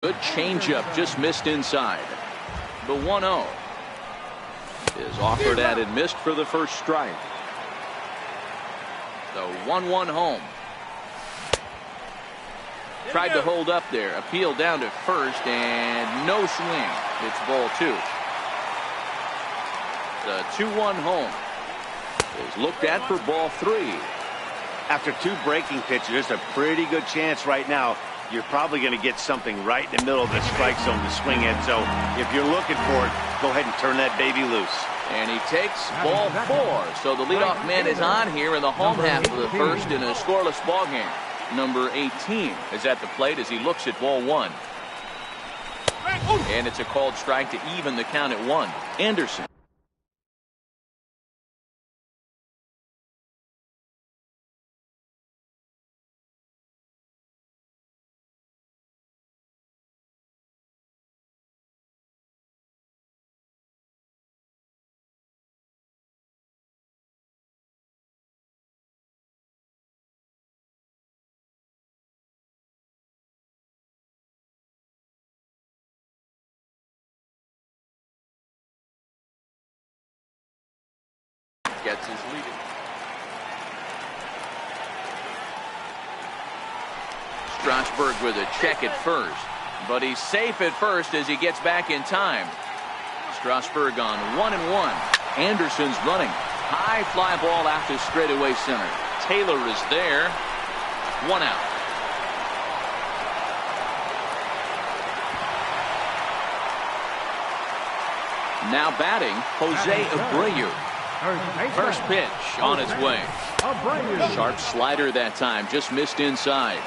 Good changeup, just missed inside. The 1-0 is offered at and missed for the first strike. The 1-1 home. Tried to hold up there. Appeal down to first and no swing. It's ball 2. The 2-1 home is looked at for ball 3. After 2 breaking pitches, there's a pretty good chance right now you're probably going to get something right in the middle of the strike zone to swing at. So if you're looking for it, go ahead and turn that baby loose. And he takes ball 4. So the leadoff man is on here in the home half of the first in a scoreless ball game. Number 18 is at the plate as he looks at ball 1. And it's a called strike to even the count at 1. Anderson. Gets his lead. Strasburg with a check at first, but he's safe at first as he gets back in time. Strasburg on 1-1. Anderson's running. High fly ball out to straightaway center. Taylor is there. 1 out. Now batting, Jose Abreu. First pitch on its way. Sharp slider that time, just missed inside.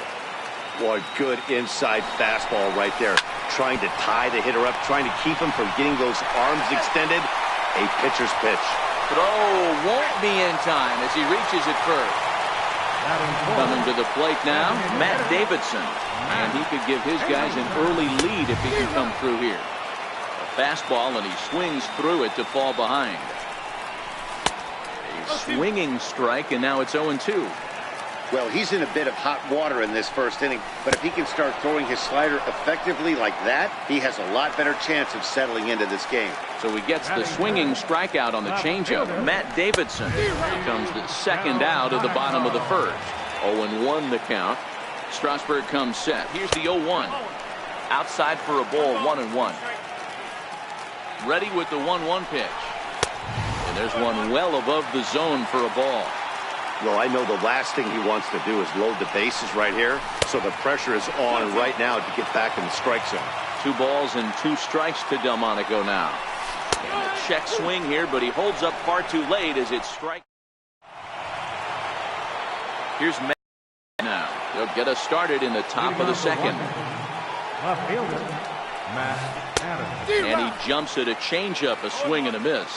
Boy, good inside fastball right there. Trying to tie the hitter up, trying to keep him from getting those arms extended. A pitcher's pitch. Throw won't be in time as he reaches it first. Coming to the plate now, Matt Davidson. And he could give his guys an early lead if he can come through here. A fastball, and he swings through it to fall behind. Swinging strike, and now it's 0-2. Well, he's in a bit of hot water in this first inning, but if he can start throwing his slider effectively like that, he has a lot better chance of settling into this game. So he gets the swinging strikeout on the changeup. Matt Davidson becomes the second out of the bottom of the first. 0-1 the count. Strasburg comes set. Here's the 0-1. Outside for a ball, 1-1. Ready with the 1-1 pitch. There's one well above the zone for a ball. Well, I know the last thing he wants to do is load the bases right here, so the pressure is on right now to get back in the strike zone. 2 balls and 2 strikes to Delmonico now. And a check swing here, but he holds up far too late as it's strike. Here's Matt now. He'll get us started in the top of the second. And he jumps at a changeup, a swing and a miss.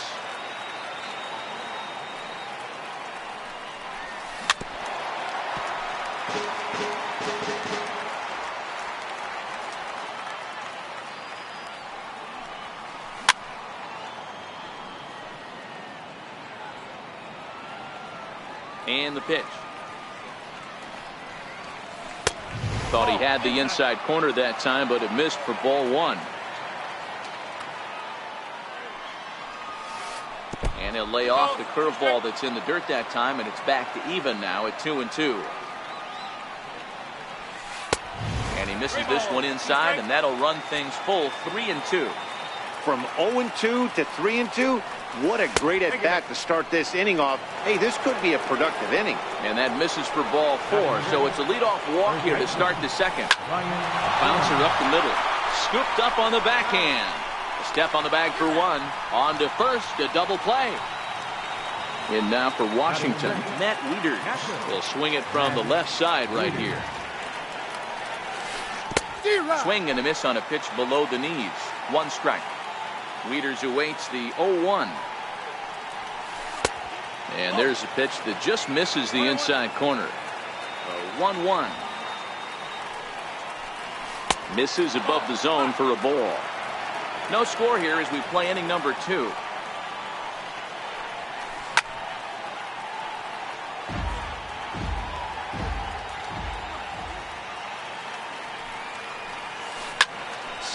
And the pitch. Thought he had the inside corner that time, but it missed for ball 1. And he'll lay off the curveball that's in the dirt that time, and it's back to even now at 2-2. And he misses this one inside, and that'll run things full 3-2. From 0-2 to 3-2, what a great at-bat to start this inning off. Hey, this could be a productive inning. And that misses for ball 4, so it's a leadoff walk here to start the second. A bouncer up the middle. Scooped up on the backhand. A step on the bag for 1. On to first, a double play. And now for Washington, Matt Wieters will swing it from the left side right here. Swing and a miss on a pitch below the knees. 1 strike. Wieters awaits the 0-1. And there's a pitch that just misses the inside corner. 1-1. Misses above the zone for a ball. No score here as we play inning number 2.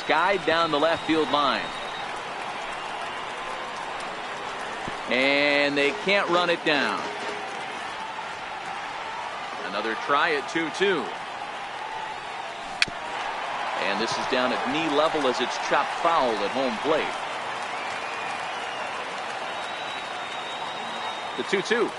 skied down the left field line. And they can't run it down. Another try at 2-2. And this is down at knee level as it's chopped foul at home plate. The 2-2.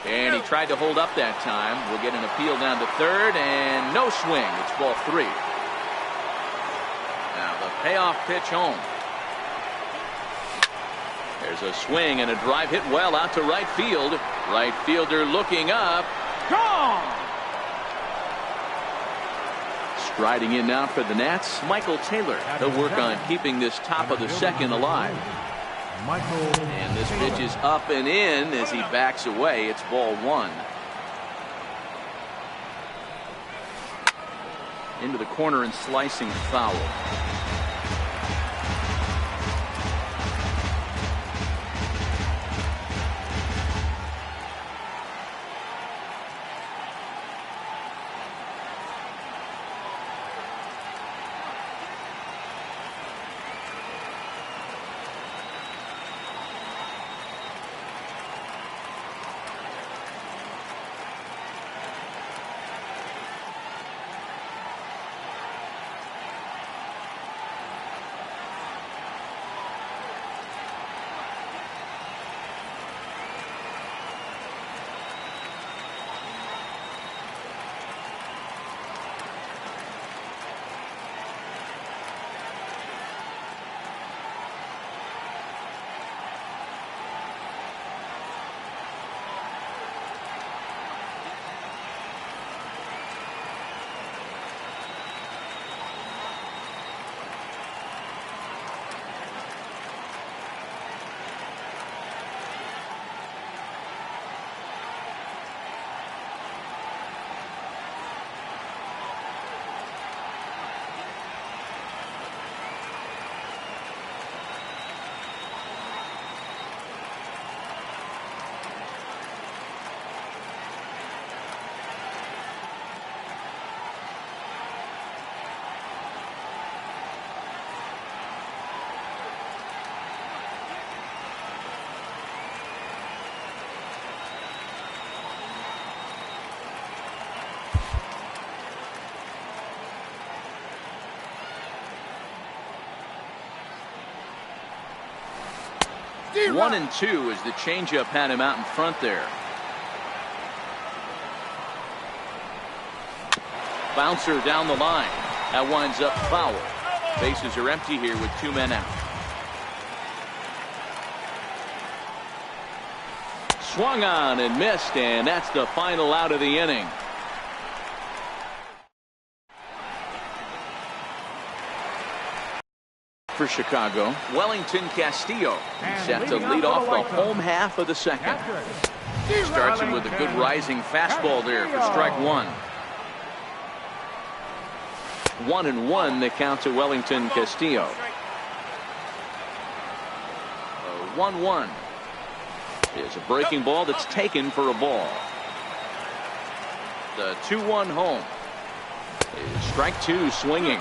And he tried to hold up that time. We'll get an appeal down to third, and no swing. It's ball 3. Now the payoff pitch home. There's a swing and a drive hit well out to right field. Right fielder looking up. Gone! Striding in now for the Nats, Michael Taylor. He'll work on keeping this top of the second alive. And this pitch is up and in as he backs away. It's ball 1. Into the corner and slicing foul. One and two as the changeup had him out in front there. Bouncer down the line. That winds up foul. Bases are empty here with 2 men out. Swung on and missed, and that's the final out of the inning. For Chicago, Wellington Castillo. He's set to lead off the home half of the second. Starts him with a good rising fastball there for strike 1. 1-1 the count to Wellington Castillo. 1-1 is a breaking ball that's taken for a ball. The 2-1 home is strike 2 swinging.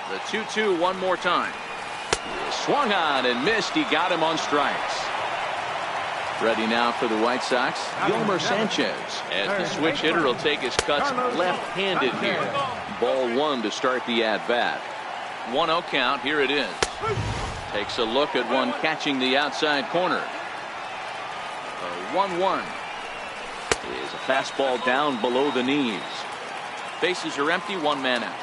The 2-2 one more time. Swung on and missed. He got him on strikes. Ready now for the White Sox, Yolmer Sanchez. As the switch hitter will take his cuts left-handed here. Ball 1 to start the at-bat. 1-0 count. Here it is. Takes a look at one catching the outside corner. 1-1 is a fastball down below the knees. Bases are empty. 1 man out.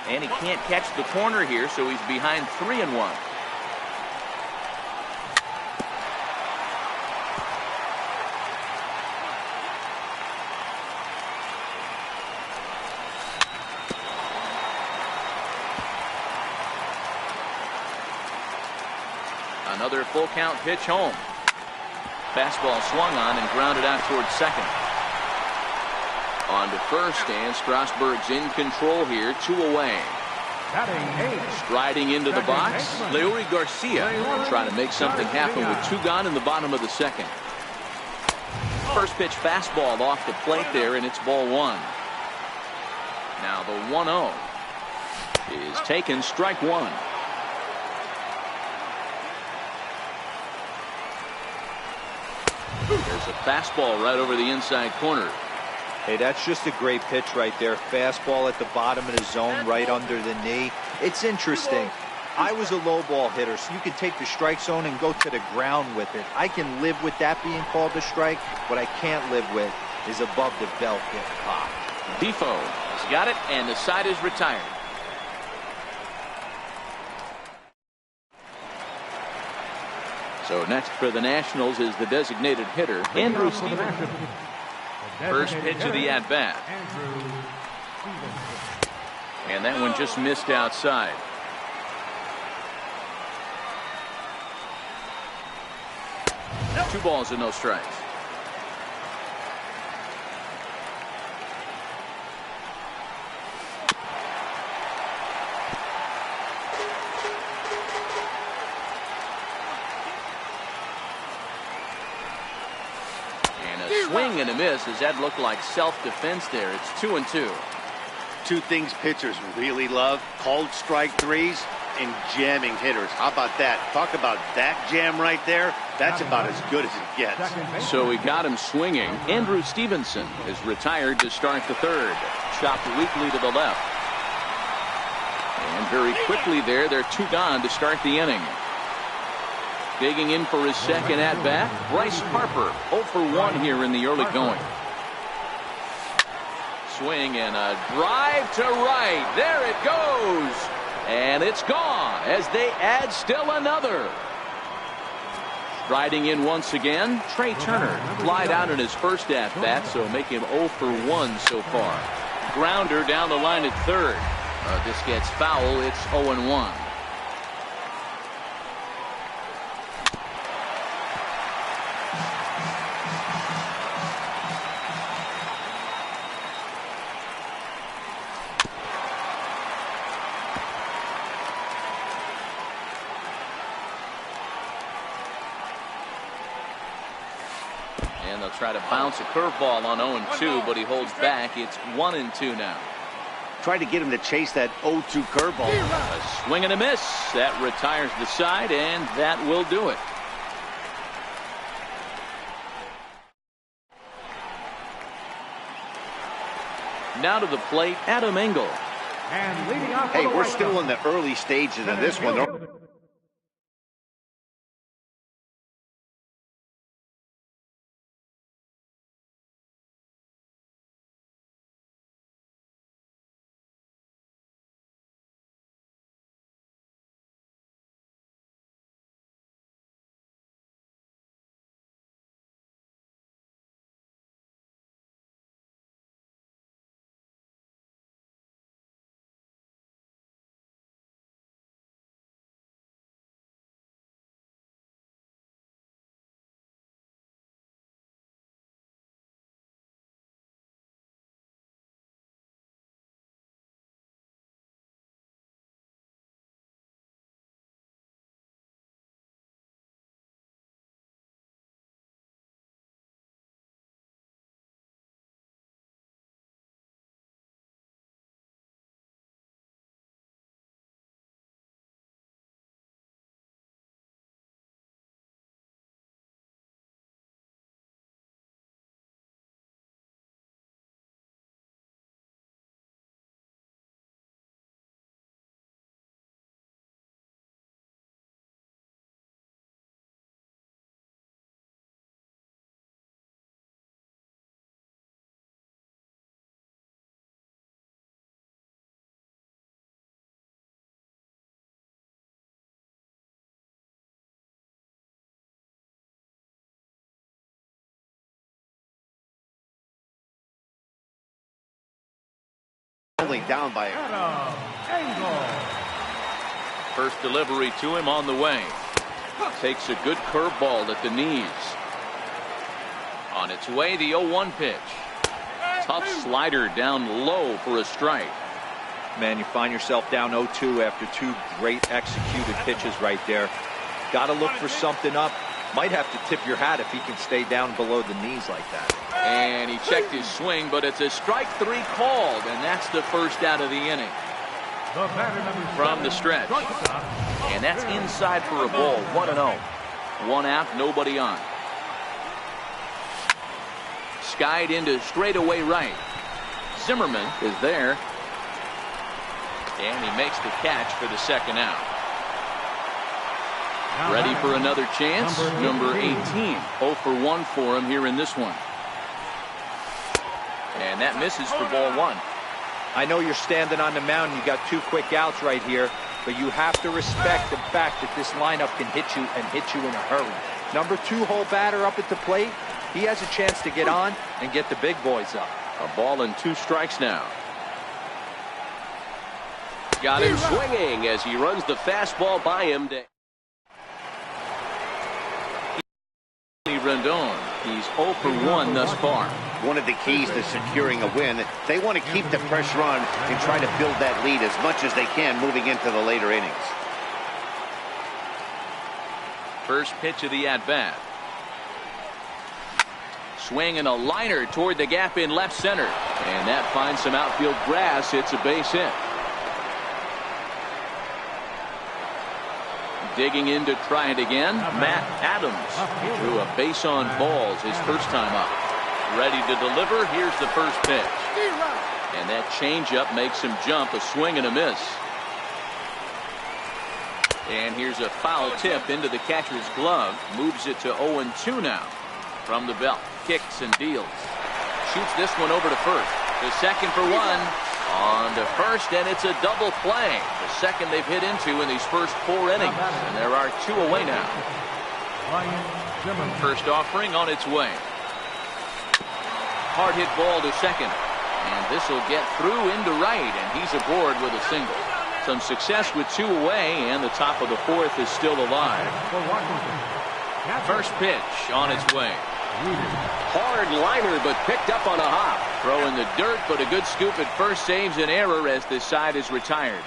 And he can't catch the corner here, so he's behind 3-1. Another full count pitch home. Fastball swung on and grounded out towards second. On to first, and Strasburg's in control here, 2 away. Striding into the box, Leury Garcia trying to make something happen with 2 gone in the bottom of the second. First pitch fastball off the plate there, and it's ball 1. Now the 1-0 is taken, strike 1. There's a fastball right over the inside corner. Hey, that's just a great pitch right there. Fastball at the bottom of the zone, right under the knee. It's interesting. I was a low ball hitter, so you can take the strike zone and go to the ground with it. I can live with that being called a strike. What I can't live with is above the belt getting popped. Defoe has got it, and the side is retired. So next for the Nationals is the designated hitter, Andrew Stevenson. First pitch of the at-bat. And that one just missed outside. Two balls and no strikes. Swing and a miss. Does that look like self-defense there? It's 2-2. Two things pitchers really love: called strike threes and jamming hitters. How about that? Talk about that jam right there. That's about as good as it gets. So we got him swinging. Andrew Stevenson is retired to start the third. Chopped weakly to the left. And very quickly there, they're 2 gone to start the inning. Digging in for his second at-bat, Bryce Harper, 0 for 1 here in the early going. Swing and a drive to right. There it goes. And it's gone as they add still another. Striding in once again, Trey Turner. Flied out in his first at-bat, so make him 0 for 1 so far. Grounder down the line at third. This gets foul. It's 0-1. And they'll try to bounce a curveball on 0-2, but he holds back. It's 1-2 now. Try to get him to chase that 0-2 curveball. A swing and a miss. That retires the side, and that will do it. Now to the plate, Adam Engel. Hey, we're still in the early stages of this one. Only down by First delivery to him on the way. Takes a good curveball at the knees. On its way, the 0-1 pitch. Tough slider down low for a strike. Man, you find yourself down 0-2 after two great executed pitches right there. Got to look for something up. Might have to tip your hat if he can stay down below the knees like that. And he checked his swing, but it's a strike three called, and that's the first out of the inning. From the stretch. And that's inside for a ball, 1-0. One out, nobody on. Skied into straightaway right. Zimmerman is there. And he makes the catch for the second out. Ready for another chance. Number 18. 0 for 1 for him here in this one. And that misses for ball one. I know you're standing on the mound. You got two quick outs right here. But you have to respect the fact that this lineup can hit you and hit you in a hurry. Number 2 hole batter up at the plate. He has a chance to get on and get the big boys up. A ball and 2 strikes now. Got him swinging as he runs the fastball by him. Rendon. He's 0 for 1 thus far. One of the keys to securing a win, they want to keep the pressure on and try to build that lead as much as they can moving into the later innings. First pitch of the at-bat. Swing and a liner toward the gap in left center. And that finds some outfield grass. It's a base hit. Digging in to try it again. Matt Adams. He drew a base on balls his first time up. Ready to deliver. Here's the first pitch. And that changeup makes him jump. A swing and a miss. And here's a foul tip into the catcher's glove. Moves it to 0-2 now. From the belt. Kicks and deals. Shoots this one over to first. The second for 1. On to first, and it's a double play. The second they've hit into in these first 4 innings. And there are 2 away now. First offering on its way. Hard hit ball to second. And this will get through into right, and he's aboard with a single. Some success with 2 away, and the top of the 4th is still alive. First pitch on its way. Hard liner, but picked up on a hop. Throw in the dirt, but a good scoop at first saves an error as this side is retired.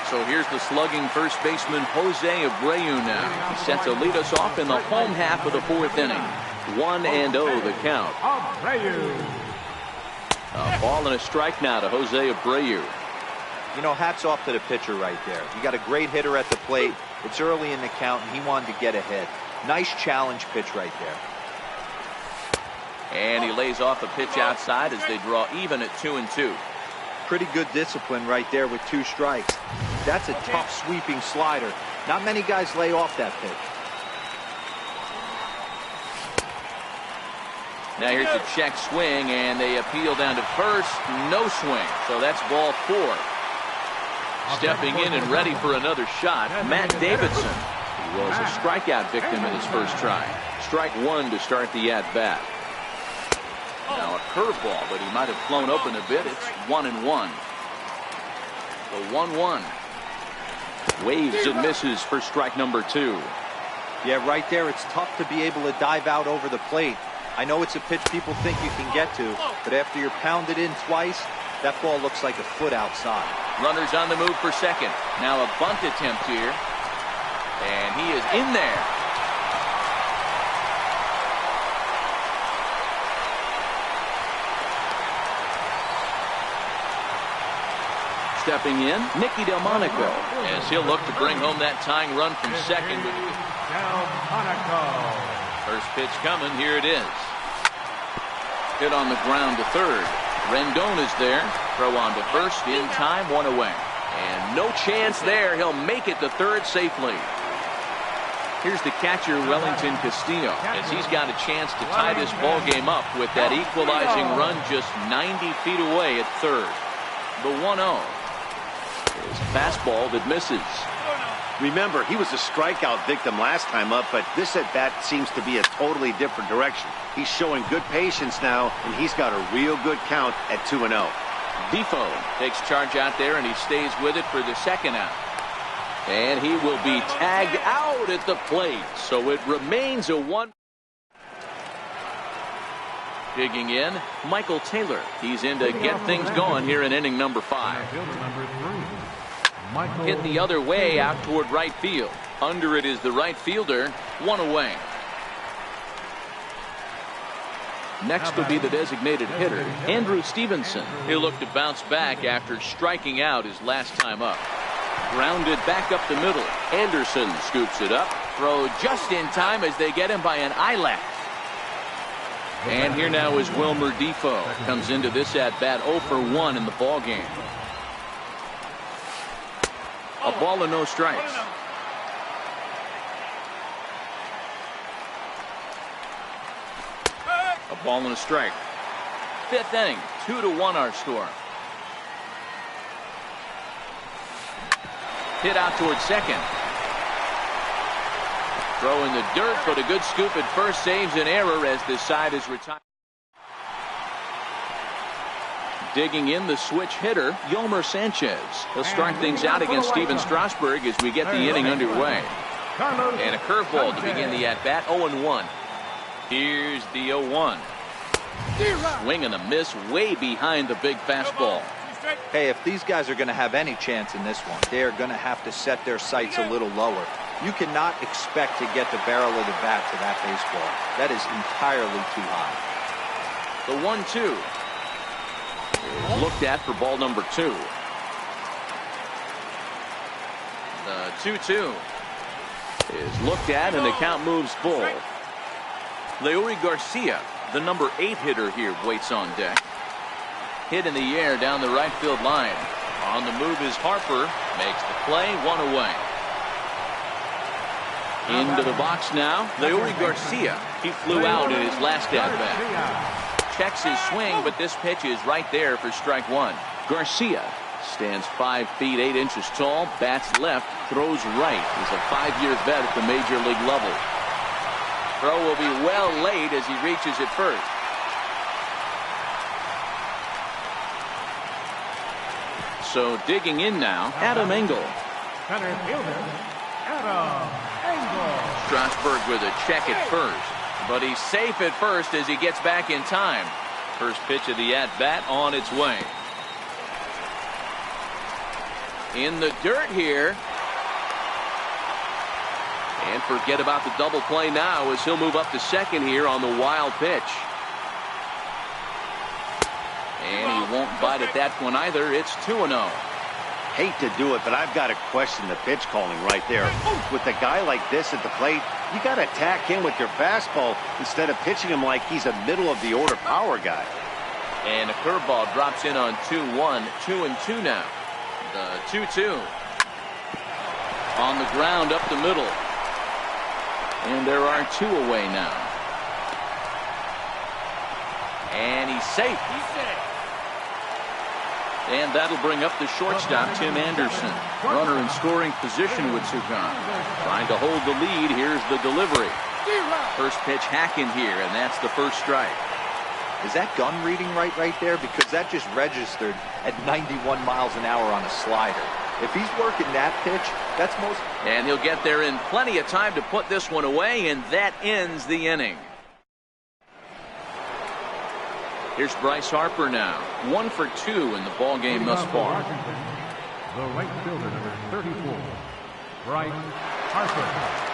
So here's the slugging first baseman Jose Abreu now. He set to lead us off in the home half of the 4th inning. 1-0 the count. A ball and a strike now to Jose Abreu. You know, hats off to the pitcher right there. You got a great hitter at the plate. It's early in the count, and he wanted to get ahead. Nice challenge pitch right there. And he lays off a pitch outside as they draw even at 2-2. Pretty good discipline right there with 2 strikes. That's a tough sweeping slider. Not many guys lay off that pitch. Now here's a check swing, and they appeal down to first. No swing, so that's ball 4. Stepping in and ready for another shot, Matt Davidson. He was a strikeout victim in his first try. Strike 1 to start the at-bat. Now a curveball, but he might have flown open a bit. It's 1-1. The 1-1. Waves and misses for strike number 2. Yeah, right there, it's tough to be able to dive out over the plate. I know it's a pitch people think you can get to, but after you're pounded in twice, that ball looks like a foot outside. Runners on the move for second. Now a bunt attempt here. And he is in there. Stepping in, Nicky Delmonico, as he'll look to bring home that tying run from second. First pitch coming, here it is. Hit on the ground to third. Rendon is there. Throw on to first, in time, 1 away. And no chance there. He'll make it to third safely. Here's the catcher, Wellington Castillo, as he's got a chance to tie this ball game up with that equalizing run just 90 feet away at third. The 1-0 is a fastball that misses. Remember, he was a strikeout victim last time up, but this at-bat seems to be a totally different direction. He's showing good patience now, and he's got a real good count at 2-0. Defoe takes charge out there, and he stays with it for the second out. And he will be tagged out at the plate, so it remains a 1. Digging in, Michael Taylor. He's in to get things going here in inning number 5. Hit the other way out toward right field. Under it is the right fielder. 1 away. Next will be the designated hitter, Andrew Stevenson. He'll look to bounce back after striking out his last time up. Grounded back up the middle. Anderson scoops it up. Throw just in time as they get him by an eyelash. And here now is Wilmer Defoe. Comes into this at-bat 0 for 1 in the ball game. A ball and no strikes. A ball and a strike. 5th inning, 2-1 our score. Hit out towards second. Throw in the dirt, but a good scoop at first saves an error as this side is retired. Digging in the switch hitter, Yomer Sanchez. He'll start things out against Steven Strasburg as we get the inning underway. And a curveball to begin the at-bat, 0-1. Here's the 0-1. Swing and a miss way behind the big fastball. Hey, if these guys are going to have any chance in this one, they are going to have to set their sights a little lower. You cannot expect to get the barrel of the bat to that baseball. That is entirely too high. The 1-2 is looked at for ball number 2. The 2-2 is looked at and the count moves full. Leury Garcia, the number 8 hitter here, waits on deck. Hit in the air down the right field line. On the move is Harper. Makes the play. 1 away. Into the box now, Leury Garcia. He flew out in his last at-bat. Checks his swing, but this pitch is right there for strike 1. Garcia stands 5 feet 8 inches tall, bats left, throws right. He's a 5-year vet at the major league level. Throw will be well laid as he reaches it first. So digging in now, Adam Engel. Strasburg with a check at first, but he's safe at first as he gets back in time. First pitch of the at-bat on its way. In the dirt here. And forget about the double play now as he'll move up to second here on the wild pitch. And he won't bite at that one either. It's 2-0. Hate to do it, but I've got to question the pitch calling right there. With a guy like this at the plate, you got to attack him with your fastball instead of pitching him like he's a middle-of-the-order power guy. And a curveball drops in on 2-1. 2-2 now. The 2-2. On the ground up the middle. And there are 2 away now. And he's safe. And that'll bring up the shortstop, Tim Anderson. Runner in scoring position with Sugan. Trying to hold the lead. Here's the delivery. First pitch hacking here, and that's the first strike. Is that gun reading right there? Because that just registered at 91 miles an hour on a slider. If he's working that pitch, that's most... And he'll get there in plenty of time to put this one away, and that ends the inning. Here's Bryce Harper now. 1 for 2 in the ball game thus far. The right fielder, number 34, Bryce Harper.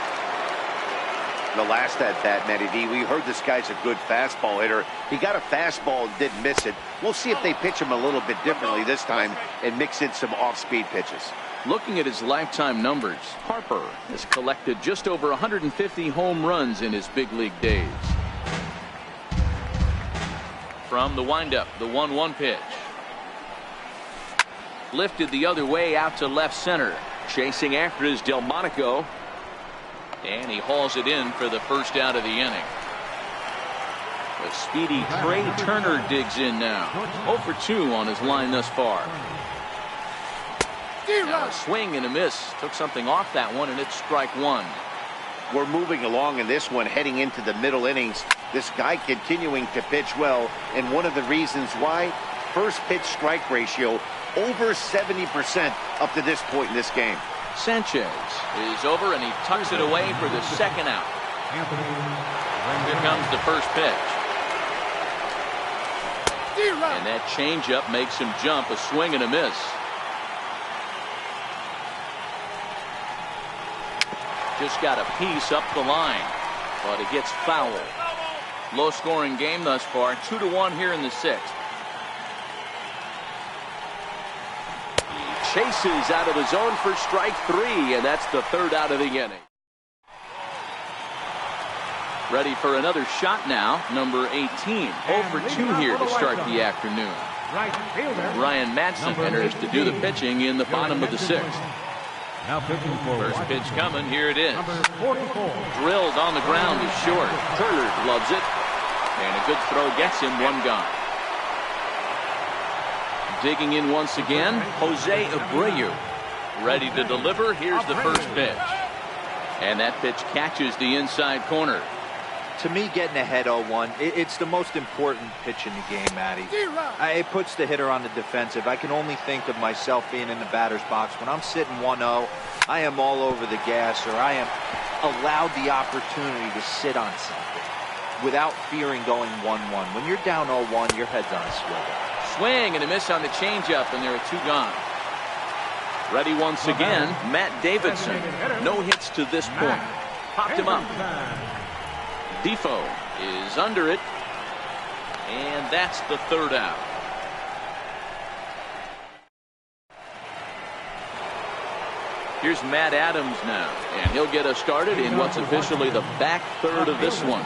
The last at-bat, Matty D, we heard this guy's a good fastball hitter. He got a fastball and didn't miss it. We'll see if they pitch him a little bit differently this time and mix in some off-speed pitches. Looking at his lifetime numbers, Harper has collected just over 150 home runs in his big league days. From the windup, the 1-1 pitch. Lifted the other way out to left center. Chasing after is Delmonico. And he hauls it in for the first out of the inning. The speedy Trey Turner digs in now. 0 for 2 on his line thus far. Now a swing and a miss. Took something off that one, and it's strike 1. We're moving along in this one, heading into the middle innings. This guy continuing to pitch well, and one of the reasons why, first pitch strike ratio over 70% up to this point in this game. Sanchez is over, and he tucks it away for the second out. Here comes the first pitch. And that changeup makes him jump. A swing and a miss. Just got a piece up the line, but it gets fouled. Low scoring game thus far. 2-1 here in the 6th. He chases out of the zone for strike 3, and that's the 3rd out of the inning. Ready for another shot now. Number 18. 0 for 2 here to start the afternoon. Ryan Madsen enters to do the pitching in the bottom of the 6th. Now pitching for First pitch coming. Here it is. Drilled on the ground is short. Turner loves it. And a good throw gets him one gone. Digging in once again, Jose Abreu. Ready to deliver. Here's the first pitch. And that pitch catches the inside corner. To me, getting ahead 0-1, it's the most important pitch in the game, Matty. It puts the hitter on the defensive. I can only think of myself being in the batter's box. When I'm sitting 1-0, I am all over the gas, or I am allowed the opportunity to sit on something without fearing going 1-1. When you're down 0-1, your head's on a swivel. Swing and a miss on the changeup, and there are 2 gone. Ready once again, Matt Davidson. No hits to this point. Popped him up. Defoe is under it, and that's the 3rd out. Here's Matt Adams now, and he'll get us started in what's officially the back 3rd of this one.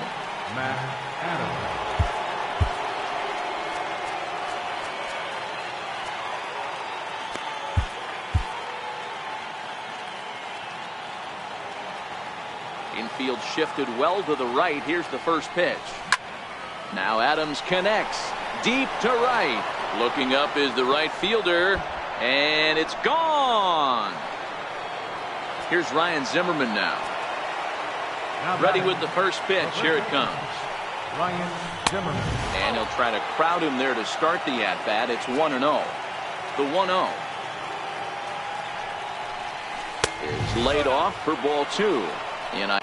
Matt Adams. Infield shifted well to the right. Here's the first pitch. Now Adams connects deep to right. Looking up is the right fielder, and it's gone. Here's Ryan Zimmerman now. Ready with the first pitch. Here it comes. Ryan Zimmerman. And he'll try to crowd him there to start the at-bat. It's 1-0. The 1-0 is laid off for ball 2. And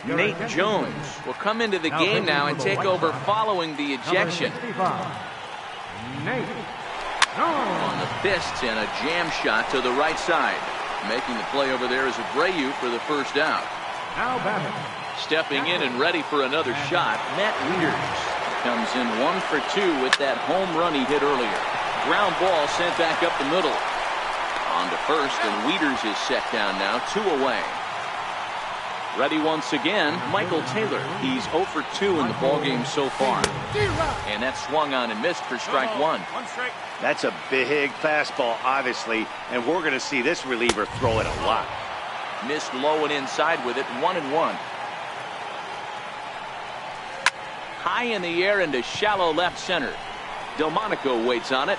Nate Jones will come into the game now and take over following the ejection. On the fists and a jam shot to the right side. Making the play over there is Abreu for the first out. Stepping in and ready for another shot, Matt Wieters. Comes in 1 for 2 with that home run he hit earlier. Ground ball sent back up the middle. On to first, and Wieters is set down now, 2 away. Ready once again, Michael Taylor. He's 0 for 2 in the ballgame so far. And that swung on and missed for strike 1. That's a big fastball, obviously, and we're going to see this reliever throw it a lot. Missed low and inside with it, 1-1. High in the air into shallow left center. Delmonico waits on it.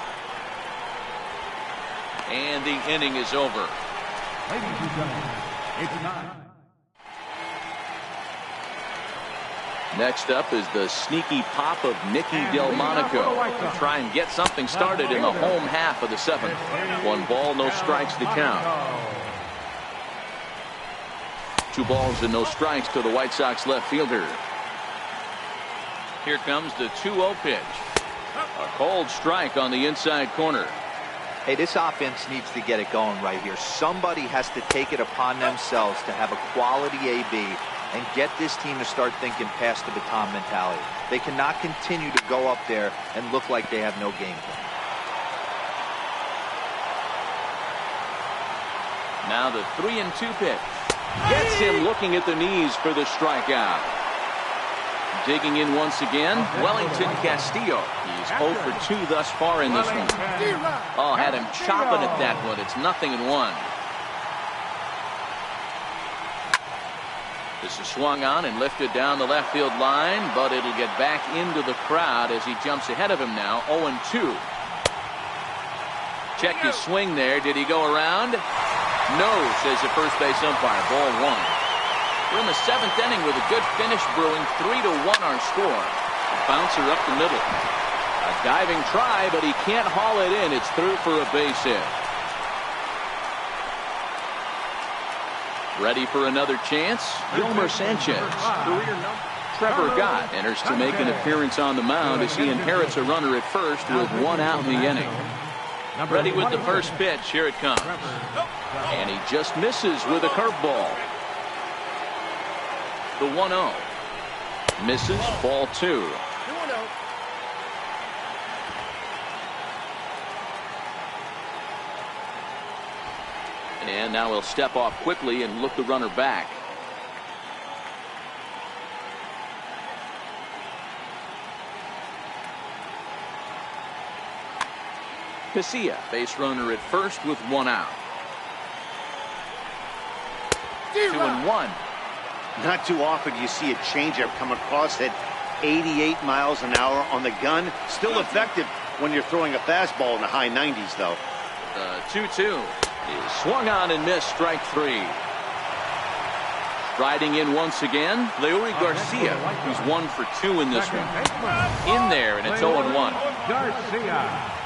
And the inning is over. Ladies and gentlemen, it's 9. Next up is the sneaky pop of Nicky Delmonico to try and get something started in the home half of the 7th. 1 ball, no strikes to count. 2 balls and no strikes to the White Sox left fielder. Here comes the 2-0 pitch. A cold strike on the inside corner. Hey, this offense needs to get it going right here. Somebody has to take it upon themselves to have a quality AB and get this team to start thinking past the baton mentality. They cannot continue to go up there and look like they have no game plan. Now the 3-2 pitch. Gets him looking at the knees for the strikeout. Digging in once again, Wellington Castillo. He's 0 for 2 thus far in this one. Oh, had him chopping at that one. It's 0-1. This is swung on and lifted down the left field line, but it'll get back into the crowd as he jumps ahead of him now, 0-2. Check his swing there. Did he go around? No, says the first base umpire. Ball 1. We're in the 7th inning with a good finish brewing. 3-1 our score. A bouncer up the middle. A diving try, but he can't haul it in. It's through for a base hit. Ready for another chance? Yolmer Sanchez. Career number. Trevor Gott enters to make an appearance on the mound as he inherits a runner at first with one out in the inning. Ready with the first pitch. Here it comes. And he just misses with a curveball. The 1-0. Misses. Ball 2. And now he'll step off quickly and look the runner back. Casilla, base runner at first with one out. 2-1. Not too often you see a changeup come across at 88 miles an hour on the gun. Still effective when you're throwing a fastball in the high 90s, though. The 2-2 is swung on and missed. Strike 3. Riding in once again, Leury Garcia, who's 1 for 2 in this one. In there, and it's 0-1. Garcia.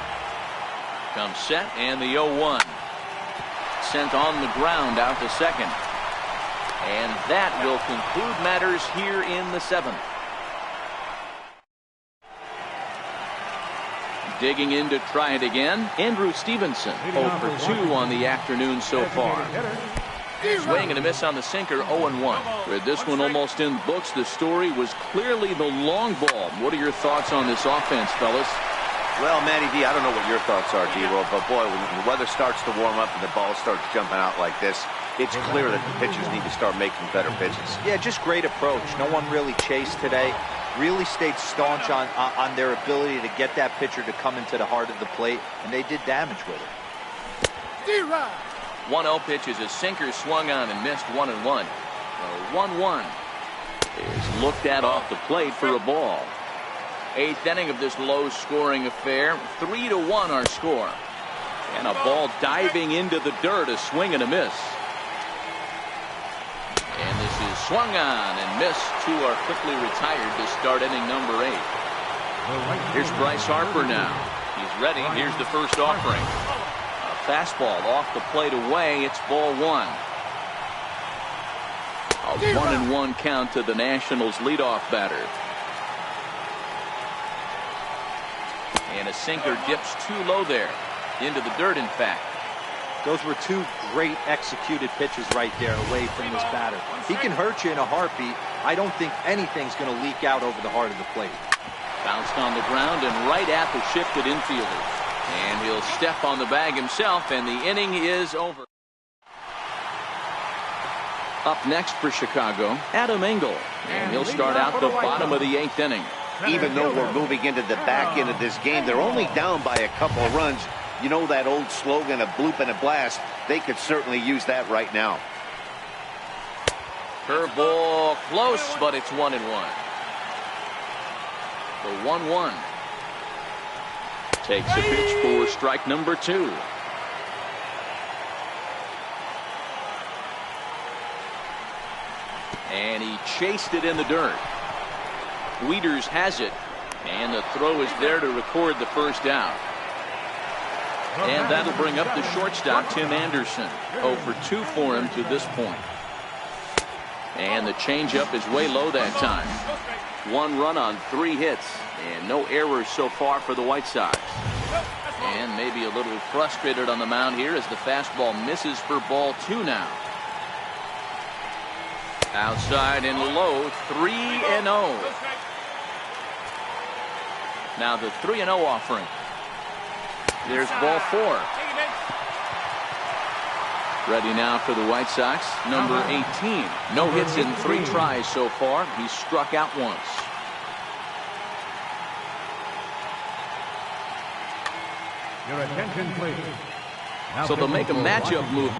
Comes set, and the 0-1. Sent on the ground out to second. And that will conclude matters here in the 7th. Digging in to try it again, Andrew Stevenson, 0 for 2 on the afternoon so far. Swing and a miss on the sinker, 0-1. With this one almost in books, the story was clearly the long ball. What are your thoughts on this offense, fellas? Well, Matty D, I don't know what your thoughts are, D-Roll, but boy, when the weather starts to warm up and the ball starts jumping out like this, it's clear that the pitchers need to start making better pitches. Yeah, just great approach. No one really chased today. Really stayed staunch on their ability to get that pitcher to come into the heart of the plate, and they did damage with it. 1-0 pitch is a sinker swung on and missed 1-1. The 1-1 is looked at off the plate for a ball. 8th inning of this low-scoring affair. 3-1 our score. And a ball diving into the dirt, a swing and a miss. And this is swung on and missed. 2 are quickly retired to start inning number 8. Here's Bryce Harper now. He's ready. Here's the first offering. A fastball off the plate away. It's ball 1. A 1-1 count to the Nationals leadoff batter. And a sinker dips too low there. Into the dirt, in fact. Those were 2 great executed pitches right there away from this batter. He can hurt you in a heartbeat. I don't think anything's going to leak out over the heart of the plate. Bounced on the ground and right at the shifted infielder. And he'll step on the bag himself, and the inning is over. Up next for Chicago, Adam Engel. And he'll start out the bottom of the 8th inning. Even though we're moving into the back end of this game, they're only down by a couple of runs. You know that old slogan, a bloop and a blast? They could certainly use that right now. Curveball close, but it's 1-1. The 1-1 takes a pitch for strike number 2. And he chased it in the dirt. Wieters has it, and the throw is there to record the first out. And that'll bring up the shortstop, Tim Anderson. 0 for 2 for him to this point. And the changeup is way low that time. 1 run on 3 hits, and no errors so far for the White Sox. And maybe a little frustrated on the mound here as the fastball misses for ball 2 now. Outside and low, 3-0. Now the 3-0 offering. There's ball 4. Ready now for the White Sox, number 18. No hits in 3 tries so far. He's struck out once. Your attention, please. Now So they'll make a matchup move.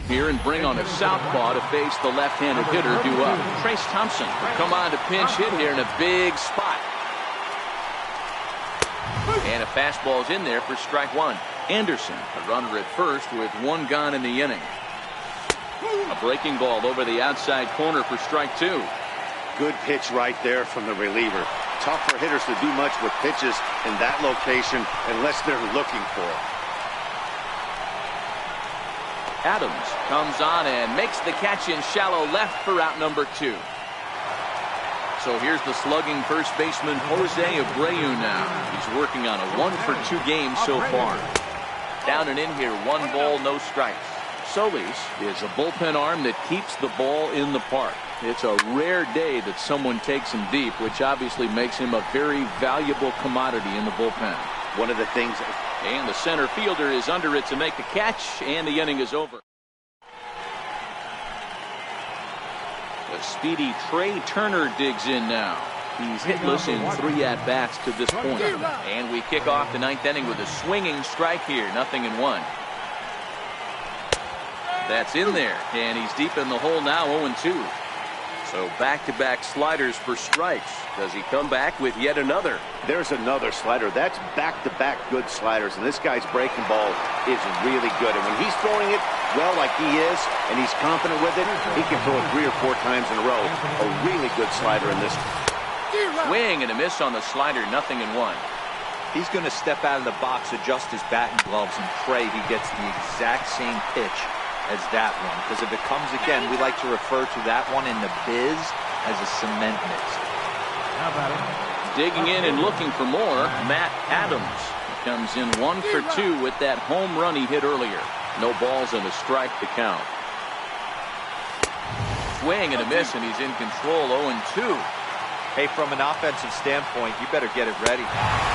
Here and bring on a southpaw to face the left-handed hitter due up. Trace Thompson will come on to pinch hit here in a big spot. And a fastball's in there for strike 1. Anderson, a runner at first with 1 gone in the inning. A breaking ball over the outside corner for strike 2. Good pitch right there from the reliever. Tough for hitters to do much with pitches in that location unless they're looking for it. Adams comes on and makes the catch in shallow left for out number 2. So here's the slugging first baseman Jose Abreu now. He's working on a 1-for-2 game so far. Down and in here, 1 ball, no strikes. Solis is a bullpen arm that keeps the ball in the park. It's a rare day that someone takes him deep, which obviously makes him a very valuable commodity in the bullpen. One of the things. And the center fielder is under it to make the catch, and the inning is over. The speedy Trey Turner digs in now. He's hitless in 3 at-bats to this point. And we kick off the 9th inning with a swinging strike here, 0-1. That's in there, and he's deep in the hole now, 0-2. So back-to-back sliders for strikes. Does he come back with yet another? There's another slider. That's back-to-back good sliders, and this guy's breaking ball is really good. And when he's throwing it well like he is, and he's confident with it, he can throw it 3 or 4 times in a row. A really good slider in this. Swing and a miss on the slider, 0-1. He's going to step out of the box, adjust his batting gloves, and pray he gets the exact same pitch as that one, because if it comes again, we like to refer to that one in the biz as a cement mix. Digging in and looking for more, Matt Adams. He comes in 1 for 2 with that home run he hit earlier. No balls and a strike to count. Swing and a miss, and he's in control, 0-2. Hey, from an offensive standpoint, you better get it ready.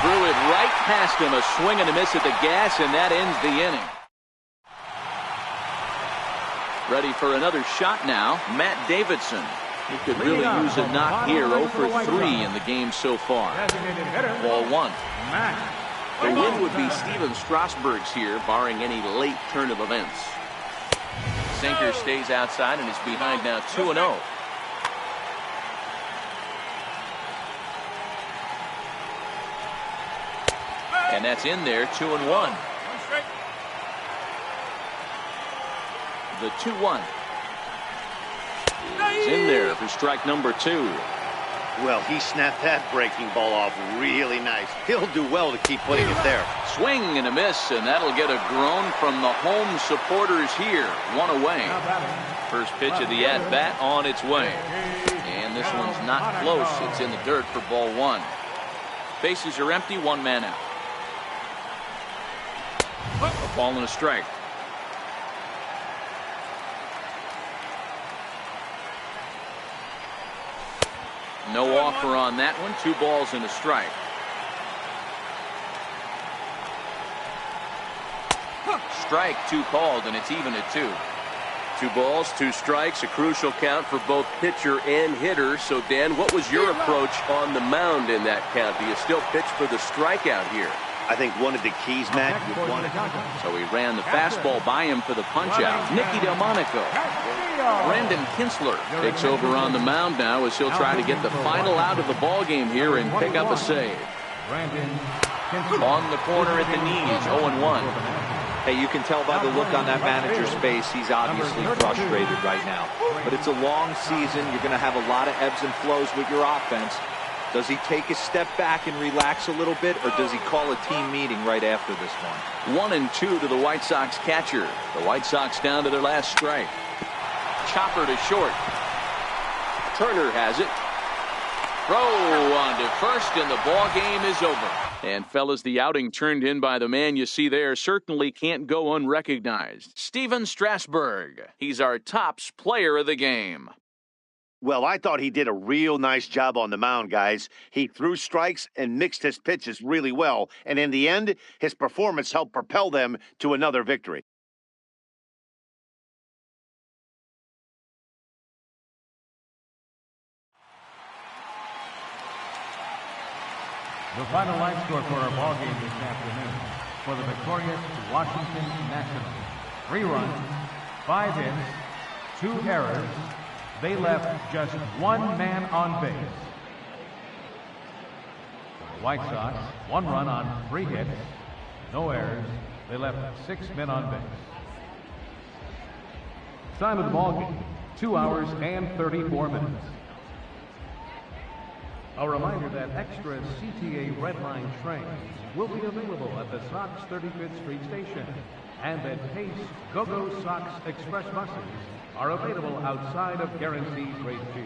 Threw it right past him, a swing and a miss at the gas, and that ends the inning. Ready for another shot now, Matt Davidson. He could really use a knock here, 0 for 3 in the game so far. Ball 1. The win would be Steven Strasburg's here, barring any late turn of events. Sinker stays outside and is behind now 2-0. And that's in there, 2-1. The 2-1 is in there for strike number 2. Well, he snapped that breaking ball off really nice. He'll do well to keep putting it there. Swing and a miss, and that'll get a groan from the home supporters here. 1 away. First pitch of the at-bat on its way. And this one's not close. It's in the dirt for ball 1. Bases are empty, 1 man out. A ball and a strike. No offer on that one. 2 balls and a strike. Strike 2 called, and it's even at 2. 2 balls, 2 strikes, a crucial count for both pitcher and hitter. So, Dan, what was your approach on the mound in that count? Do you still pitch for the strikeout here? I think one of the keys, Matt, you want it. So he ran the fastball by him for the punch-out. Nicky Delmonico. Brandon Kinsler takes over on the mound now as he'll try to get the final out of the ball game here and pick up a save. On the corner at the knees, 0-1. Hey, you can tell by the look on that manager's face, he's obviously frustrated right now. But it's a long season. You're going to have a lot of ebbs and flows with your offense. Does he take a step back and relax a little bit, or does he call a team meeting right after this one? 1-2 to the White Sox catcher. The White Sox down to their last strike. Chopper to short. Turner has it. Throw on to first, and the ball game is over. And fellas, the outing turned in by the man you see there certainly can't go unrecognized. Steven Strasburg. He's our tops player of the game. Well, I thought he did a real nice job on the mound, guys. He threw strikes and mixed his pitches really well. And in the end, his performance helped propel them to another victory. The final line score for our ball game this afternoon for the victorious Washington Nationals. 3 runs, 5 hits, 2 errors. They left just 1 man on base. For the White Sox, 1 run on 3 hits, no errors. They left 6 men on base. Time of the ball game, 2 hours and 34 minutes. A reminder that extra CTA Red Line trains will be available at the Sox 35th Street Station, and that Pace Go-Go Sox Express buses are available outside of Guaranteed Rate G.